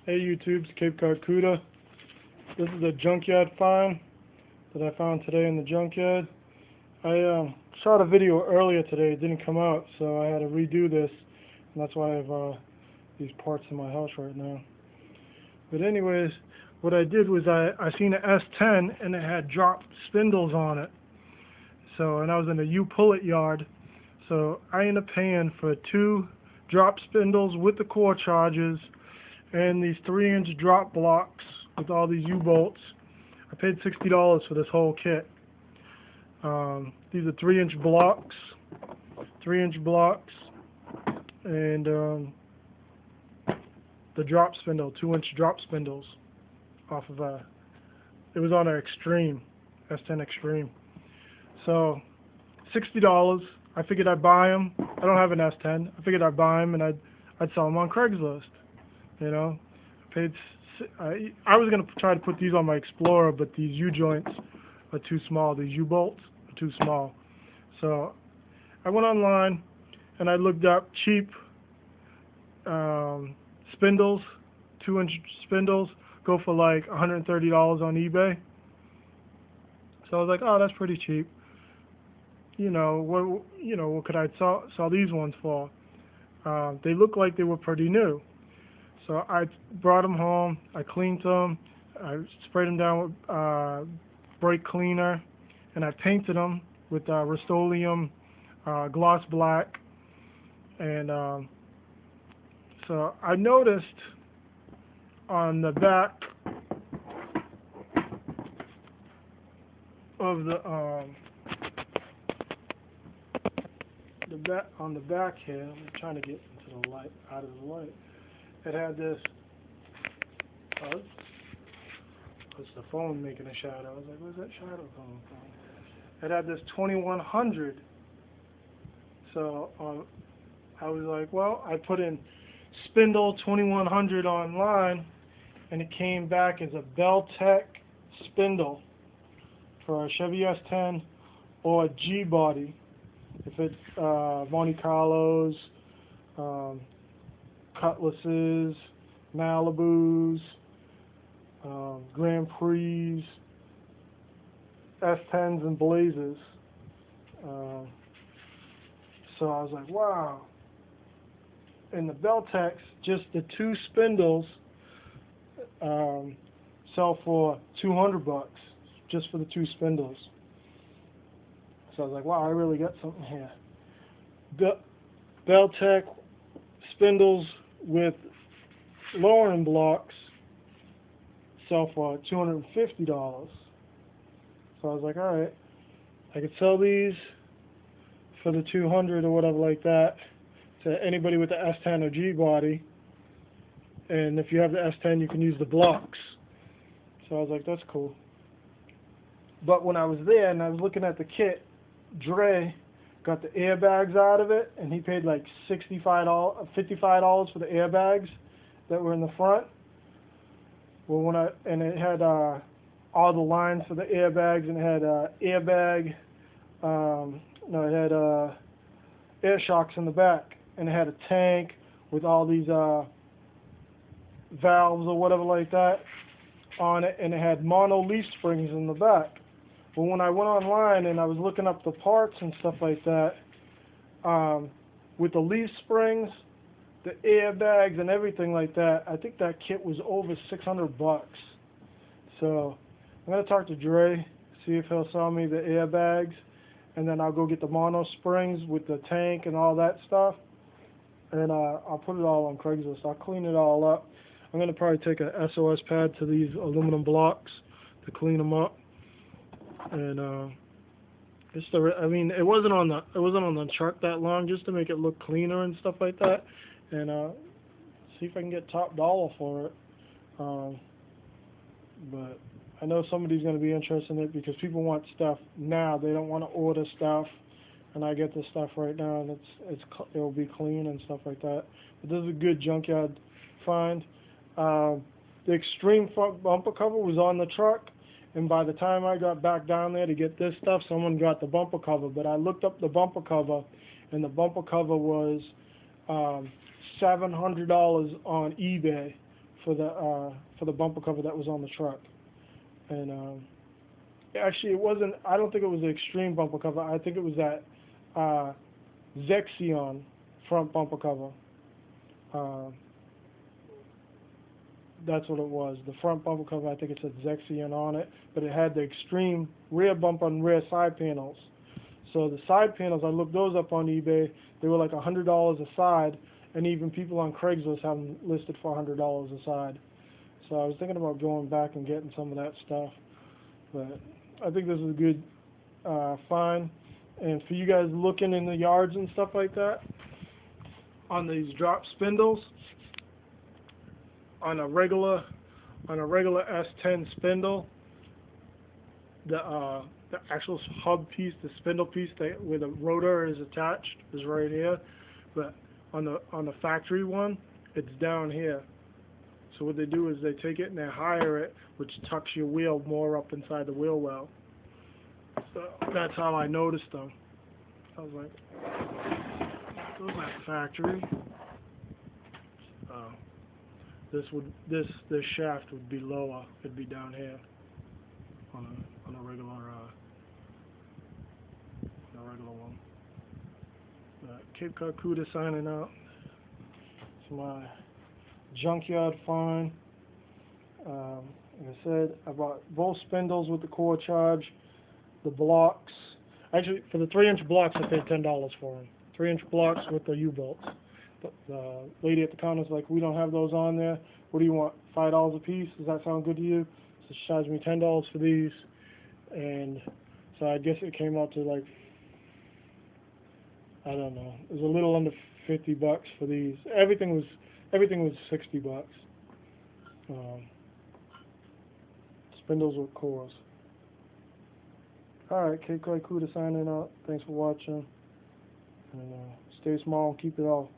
Hey YouTube, it's Cape Cod Cuda. This is a junkyard find that I found today in the junkyard. I shot a video earlier today, it didn't come out, so I had to redo this, and that's why I have these parts in my house right now. But anyways, what I did was I seen an S10 and it had dropped spindles on it. So, and I was in a U-Pullet yard, so I ended up paying for 2 drop spindles with the core charges and these 3-inch drop blocks with all these U-bolts. I paid $60 for this whole kit. These are 3-inch blocks, and the drop spindle, 2-inch drop spindles off of it was on an Extreme, S10 Extreme. So, $60. I figured I'd buy them. I don't have an S10. I figured I'd buy them and I'd sell them on Craigslist. You know, I was gonna try to put these on my Explorer, but these U-joints are too small. These U-bolts are too small. So I went online and I looked up cheap spindles, 2-inch spindles, go for like $130 on eBay. So I was like, oh, that's pretty cheap. What could I sell these ones for? They look like they were pretty new. So I brought them home, I cleaned them, I sprayed them down with brake cleaner, and I painted them with Rust-Oleum gloss black. And so I noticed on the back of on the back here, I'm trying to get into the light, out of the light. It had this, it's the phone making a shadow. I was like, where's that shadow coming from? It had this 2100. So I was like, well, I put in spindle 2100 online, and it came back as a BELLTECH spindle for a Chevy S10 or a G-body. If it's Monte Carlos, Cutlasses, Malibus, Grand Prix, S10s and Blazes. So I was like, wow. And the BELLTECHs, just the 2 spindles, sell for $200 just for the 2 spindles. So I was like, wow, I really got something here. BELLTECH spindles with lowering blocks sell for $250. So I was like, all right, I could sell these for the $200 or whatever like that to anybody with the S10 or G body. And if you have the S10, you can use the blocks. So I was like, that's cool. But when I was there and I was looking at the kit, Dre got the airbags out of it, and he paid like $55 for the airbags that were in the front. Well, and it had all the lines for the airbags, and it had airbag. It had air shocks in the back, and it had a tank with all these valves or whatever like that on it, and it had mono leaf springs in the back. But when I went online and I was looking up the parts and stuff like that, with the leaf springs, the airbags and everything like that, I think that kit was over $600. So I'm going to talk to Dre, see if he'll sell me the airbags, and then I'll go get the mono springs with the tank and all that stuff, and I'll put it all on Craigslist. I'll clean it all up. I'm going to probably take a SOS pad to these aluminum blocks to clean them up. And it wasn't on the truck that long, just to make it look cleaner and stuff like that, and see if I can get top dollar for it. But I know somebody's going to be interested in it because people want stuff now. They don't want to order stuff, and I get the stuff right now, and it'll be clean and stuff like that. But this is a good junkyard find. The Extreme front bumper cover was on the truck. And by the time I got back down there to get this stuff, someone got the bumper cover. But I looked up the bumper cover, and the bumper cover was $700 on eBay for the bumper cover that was on the truck. And actually, it wasn't. I don't think it was the Extreme bumper cover. I think it was that Zexion front bumper cover. That's what it was. The front bumper cover, I think it said Zexion on it, but it had the Extreme rear bumper and rear side panels. So the side panels, I looked those up on eBay. They were like $100 a side, and even people on Craigslist have them listed for $100 a side. So I was thinking about going back and getting some of that stuff. But I think this is a good find. And for you guys looking in the yards and stuff like that, on these drop spindles, on a regular S10 spindle, the actual hub piece, the spindle piece where the rotor is attached, is right here. But on the factory one, it's down here. So what they do is they take it and they hire it, which tucks your wheel more up inside the wheel well. So that's how I noticed them. I was like, those are factory. This shaft would be lower. It'd be down here on a regular one. Cape Cod Cuda signing out. It's my junkyard find. Like I said, I bought both spindles with the core charge, the blocks. Actually, for the 3-inch blocks, I paid $10 for them. 3-inch blocks with the U-bolts. But the lady at the counter was like, "We don't have those on there. What do you want? $5 a piece? Does that sound good to you?" So she charged me $10 for these, and so I guess it came out to like, I don't know. It was a little under $50 for these. Everything was $60. Spindles with cores. All right, Cape Cod Cuda signing out. Thanks for watching, and stay small and keep it all.